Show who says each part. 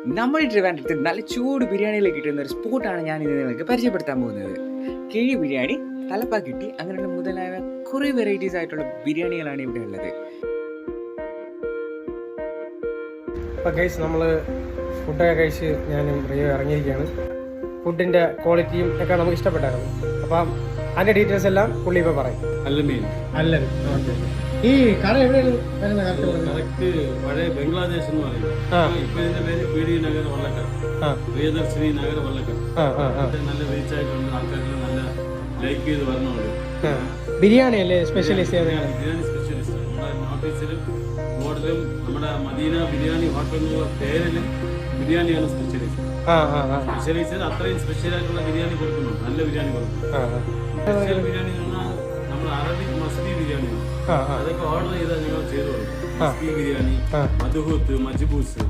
Speaker 1: നമ്മുടെ ട്രിവാൻഡ്രത്ത് നല്ല ചൂട് ബിരിയാണിയിലേക്ക് കിട്ടുന്ന ഒരു സ്പോട്ടാണ് ഞാൻ ഇന്ന് നിങ്ങൾക്ക് പരിചയപ്പെടുത്താൻ പോകുന്നത്. കിഴി ബിരിയാണി, തലപ്പാക്കിട്ടി, അങ്ങനെയുള്ള മുതലായ കുറേ വെറൈറ്റീസ് ആയിട്ടുള്ള ബിരിയാണികളാണ് ഇവിടെ ഉള്ളത്.
Speaker 2: അപ്പോൾ ഗൈസ്, നമ്മൾ ഫുഡൊക്കെ കഴിച്ച് ഞാനും റിയോ ഇറങ്ങിയിരിക്കുകയാണ്. ഫുഡിൻ്റെ ക്വാളിറ്റിയും ഒക്കെ നമുക്ക് ഇഷ്ടപ്പെട്ടായിരുന്നു. അപ്പം അതിൻ്റെ ഡീറ്റെയിൽസ് എല്ലാം പുള്ളി ഇപ്പോൾ പറയും. അല്ല ഈ കട എവിടെയാണ് വരുന്നത്?
Speaker 3: കറക്റ്റ് പഴയ ബംഗ്ലാദേശ് എന്ന് പറയും. ഇപ്പൊ ഇതിന്റെ പേര് പീഡി നഗർ വള്ളക്കർ, പ്രിയദർശിനി നഗർ വള്ളക്കർ. നല്ല റീച്ച് ആയിട്ടുണ്ട്, ആൾക്കാർക്ക് നല്ല ലൈക്ക് ചെയ്ത് വരണമുണ്ട്.
Speaker 2: ബിരിയാണി അല്ലേ സ്പെഷ്യലിസ്റ്റ്?
Speaker 3: ബിരിയാണി സ്പെഷ്യലിസ്റ്റ്. നമ്മുടെ നോട്ടീസിലും ബോർഡിലും നമ്മുടെ മദീന ബിരിയാണി ഹോട്ടൽ എന്നുള്ള പേരിലും ബിരിയാണിയാണ് സ്പെഷ്യലിസ്റ്റ്. സ്പെഷ്യലിസ്റ്റ് അത്രയും സ്പെഷ്യൽ ആയിട്ടുള്ള ബിരിയാണി കൊടുക്കുന്നുണ്ട്, നല്ല ബിരിയാണി കൊടുക്കുന്നു. സ്പെഷ്യൽ ബിരിയാണി എന്ന് പറഞ്ഞാൽ നമ്മുടെ അറബിക് മസ്ബി ബിരിയാണി, അതൊക്കെ ഓർഡർ ചെയ്താൽ നിങ്ങൾ ചെയ്തു കൊടുക്കും. മസ്ബി ബിരിയാണി, മധുഹൂത്ത്, മജ്ബൂസ്,